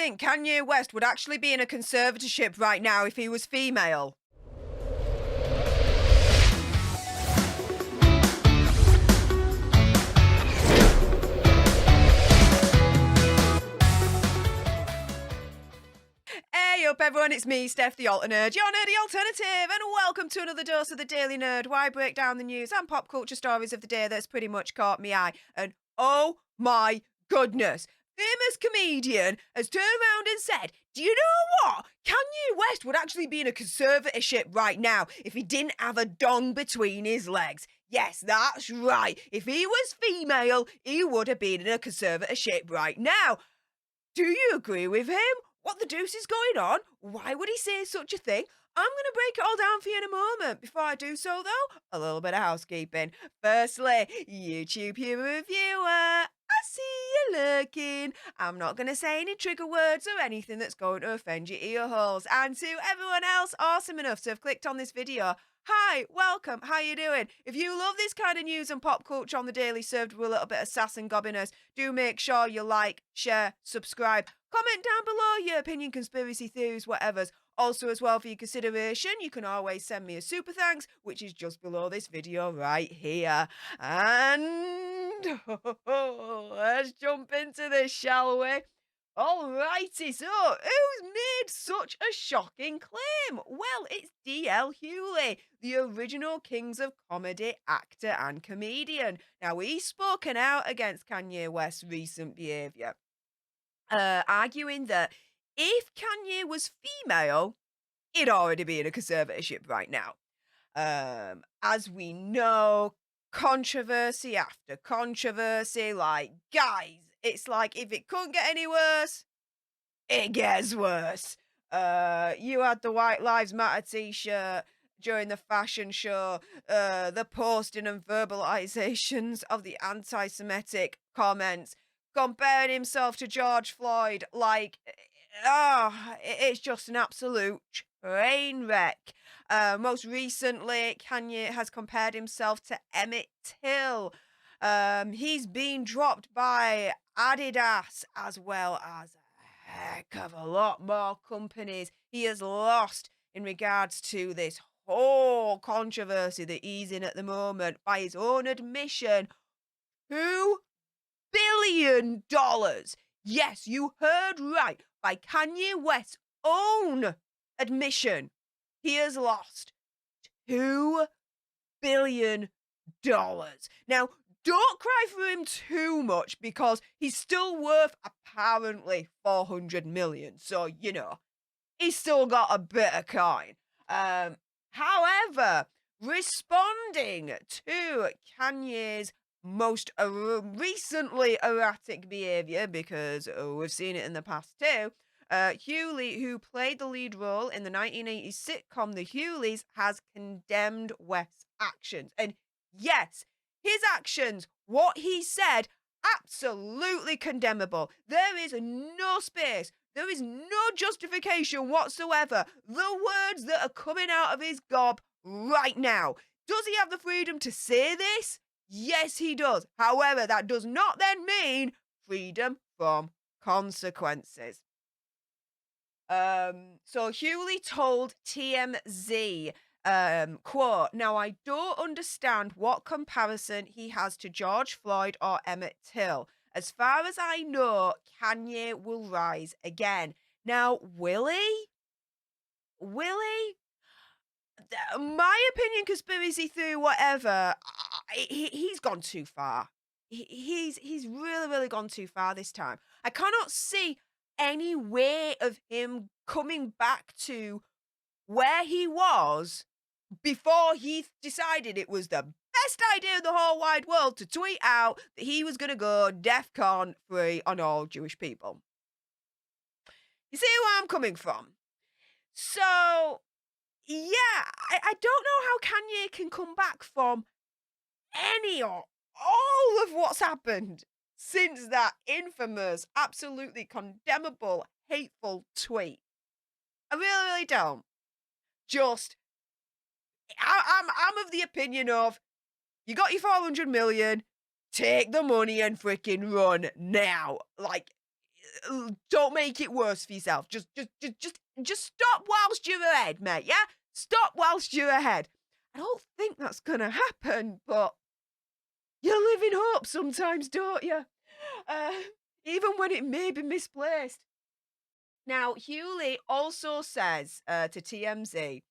think Kanye West would actually be in a conservatorship right now if he was female? Hey up everyone, it's me, Stef The Alter Nerd, your nerdy alternative, and welcome to another dose of the Daily Nerd, where I break down the news and pop culture stories of the day that's pretty much caught me eye. And oh my goodness, famous comedian has turned around and said, do you know what? Kanye West would actually be in a conservatorship right now if he didn't have a dong between his legs. Yes, that's right. If he was female, he would have been in a conservatorship right now. Do you agree with him? What the deuce is going on? Why would he say such a thing? I'm going to break it all down for you in a moment. Before I do so, though, a little bit of housekeeping. Firstly, YouTube humor reviewer, I see you lurking. I'm not going to say any trigger words or anything that's going to offend your ear holes. And to everyone else awesome enough to have clicked on this video, hi, welcome, how you doing? If you love this kind of news and pop culture on the daily served with a little bit of sass and gobbiness, do make sure you like, share, subscribe, comment down below your opinion, conspiracy theories, whatever's. Also, as well, for your consideration, you can always send me a super thanks, which is just below this video right here. And let's jump into this, shall we? Alrighty, so who's made such a shocking claim? Well, it's DL Hughley, the original Kings of Comedy actor and comedian. Now, he's spoken out against Kanye West's recent behaviour, arguing that if Kanye was female, he'd already be in a conservatorship right now. As we know, controversy after controversy, like, guys, it's like if it couldn't get any worse, it gets worse. You had the White Lives Matter t-shirt during the fashion show, the posting and verbalizations of the antisemitic comments, comparing himself to George Floyd, like, it's just an absolute train wreck. Most recently, Kanye has compared himself to Emmett Till. He's been dropped by Adidas, as well as a heck of a lot more companies he has lost in regards to this whole controversy that he's in at the moment. By his own admission, $2 billion. Yes, you heard right. By Kanye West's own admission, he has lost $2 billion. Now, don't cry for him too much, because he's still worth apparently 400 million. So, you know, he's still got a bit of coin. However, responding to Kanye's most recently erratic behavior, because we've seen it in the past too, Hughley, who played the lead role in the 1980s sitcom The Hughleys, has condemned West's actions. And yes, his actions, what he said, absolutely condemnable. There is no space. There is no justification whatsoever. The words that are coming out of his gob right now. Does he have the freedom to say this? Yes, he does. However, that does not then mean freedom from consequences. So Hughley told TMZ, quote, "Now I don't understand what comparison he has to George Floyd or Emmett Till. As far as I know, Kanye will rise again." Now, will he? Will he? My opinion, conspiracy theory, whatever, he's gone too far. He's really, really gone too far this time. I cannot see any way of him coming back to where he was before he decided it was the best idea in the whole wide world to tweet out that he was going to go DEFCON free on all Jewish people. You see where I'm coming from? So, yeah, I don't know how Kanye can come back from any or all of what's happened since that infamous, absolutely condemnable, hateful tweet. I really, really don't. Just, I'm of the opinion of, you got your 400 million, take the money and freaking run now. Like, don't make it worse for yourself. Just stop whilst you're ahead, mate. Yeah, stop whilst you're ahead. I don't think that's gonna happen, but you live in hope sometimes, don't you? Uh, Even when it may be misplaced. Now, Hughley also says to TMZ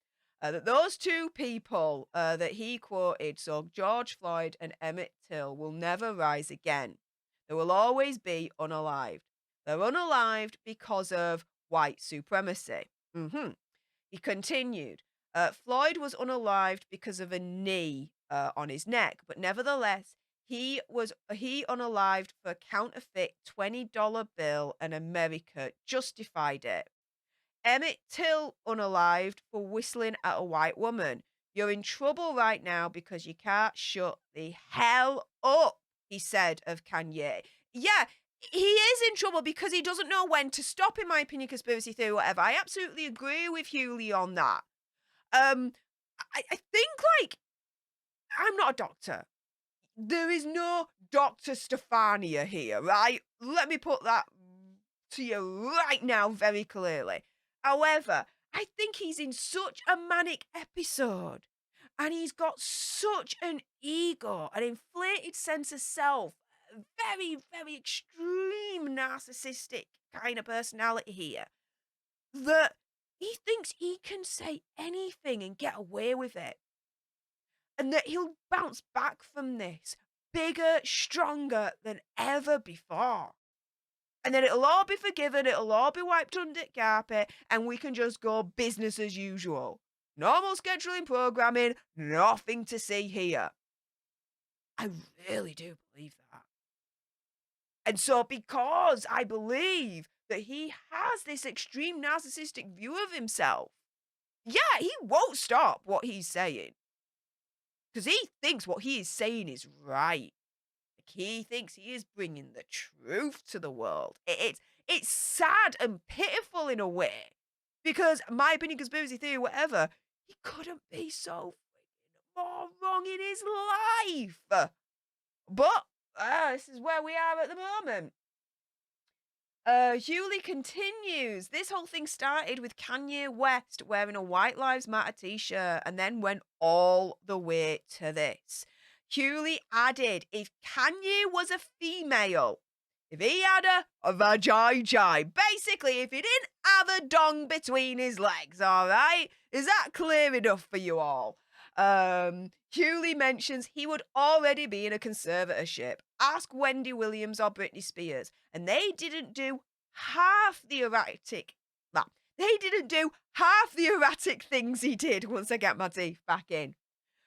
that those two people that he quoted, so George Floyd and Emmett Till, will never rise again. They will always be unalived. They're unalived because of white supremacy. He continued, Floyd was unalived because of a knee on his neck, but nevertheless, he unalived for a counterfeit $20 bill, and America justified it. Emmett Till unalived for whistling at a white woman. You're in trouble right now because you can't shut the hell up, he said of Kanye. Yeah, he is in trouble because he doesn't know when to stop, in my opinion, conspiracy theory, whatever. I absolutely agree with Hughley on that. I think, like, I'm not a doctor. There is no Dr. Stefania here, right? Let me put that to you right now very clearly. However, I think he's in such a manic episode and he's got such an ego, an inflated sense of self, a very, very extreme narcissistic kind of personality here, that he thinks he can say anything and get away with it. And that he'll bounce back from this bigger, stronger than ever before. And then it'll all be forgiven, it'll all be wiped under the carpet, and we can just go business as usual. Normal scheduling, programming, nothing to see here. I really do believe that. And so because I believe that he has this extreme narcissistic view of himself, yeah, he won't stop what he's saying. Because he thinks what he is saying is right. Like, he thinks he is bringing the truth to the world. It's sad and pitiful in a way. Because, my opinion, conspiracy theory, whatever, he couldn't be so freaking more wrong in his life. But, this is where we are at the moment. Hughley continues. This whole thing started with Kanye West wearing a White Lives Matter t-shirt and then went all the way to this. Hughley added, if Kanye was a female, if he had a vagina, basically, if he didn't have a dong between his legs, all right? Is that clear enough for you all? Hughley mentions he would already be in a conservatorship. Ask Wendy Williams or Britney Spears, and they didn't do half the erratic. They didn't do half the erratic things he did. Once I get my teeth back in.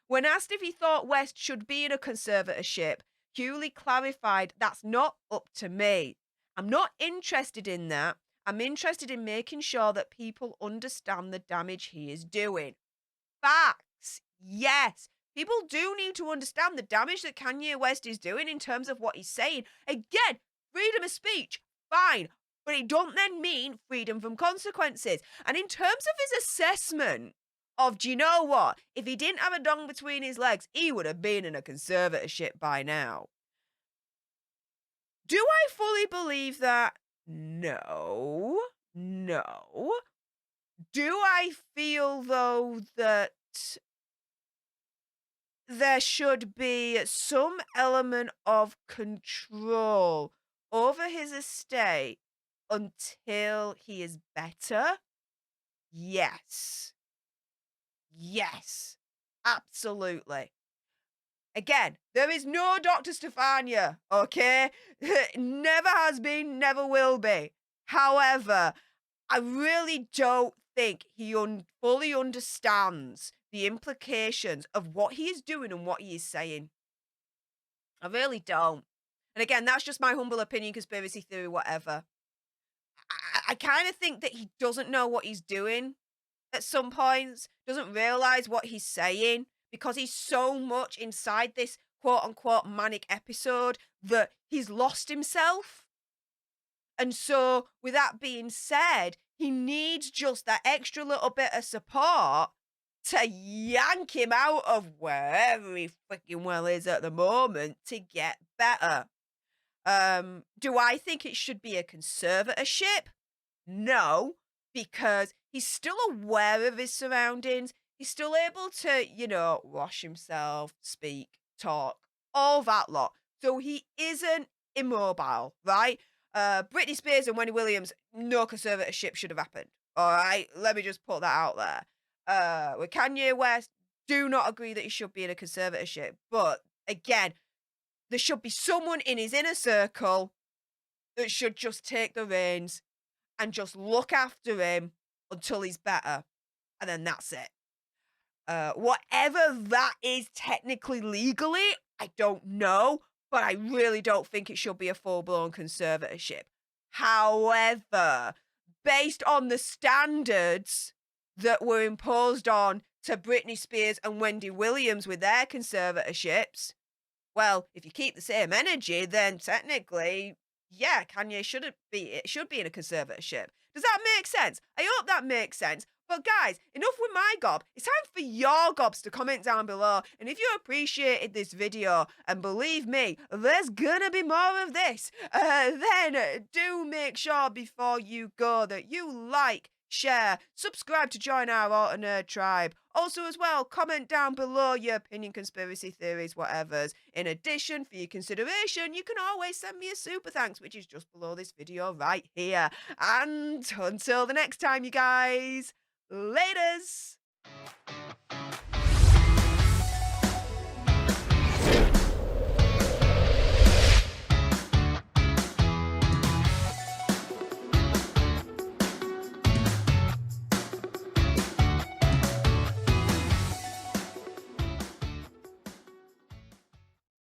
When asked if he thought West should be in a conservatorship, Hughley clarified, "That's not up to me. I'm not interested in that. I'm interested in making sure that people understand the damage he is doing." Facts. Yes. People do need to understand the damage that Kanye West is doing in terms of what he's saying. Again, freedom of speech, fine. But it don't then mean freedom from consequences. And in terms of his assessment of, do you know what? If he didn't have a dong between his legs, he would have been in a conservatorship by now. Do I fully believe that? No. No. Do I feel, though, that there should be some element of control over his estate until he is better? Yes. Yes. Absolutely. Again, there is no Dr. Stefania, okay? Never has been, never will be. However, I really don't think he fully understands the implications of what he is doing and what he is saying. I really don't. And again, that's just my humble opinion, conspiracy theory, whatever. I kind of think that he doesn't know what he's doing at some points, doesn't realize what he's saying, because he's so much inside this quote-unquote manic episode that he's lost himself. And so, with that being said, he needs just that extra little bit of support to yank him out of wherever he freaking well is at the moment to get better. Do I think it should be a conservatorship? No, because he's still aware of his surroundings. He's still able to, wash himself, speak, talk, all that lot. So he isn't immobile, right? Britney Spears and Wendy Williams, no conservatorship should have happened. All right, let me just put that out there. With Kanye West, do not agree that he should be in a conservatorship. But again, there should be someone in his inner circle that should just take the reins and just look after him until he's better, and then that's it. Whatever that is technically legally, I don't know, but I really don't think it should be a full-blown conservatorship. However, based on the standards that were imposed on to Britney Spears and Wendy Williams with their conservatorships, well, if you keep the same energy, then technically, yeah, Kanye should be in a conservatorship. Does that make sense? I hope that makes sense. But guys, enough with my gob. It's time for your gobs to comment down below. And if you appreciated this video, and believe me, there's gonna be more of this, then do make sure before you go that you like, share, subscribe to join our Alter Nerd tribe. Also, as well, comment down below your opinion, conspiracy theories, whatevers. In addition, for your consideration, you can always send me a super thanks, which is just below this video right here. And until the next time, you guys, laters!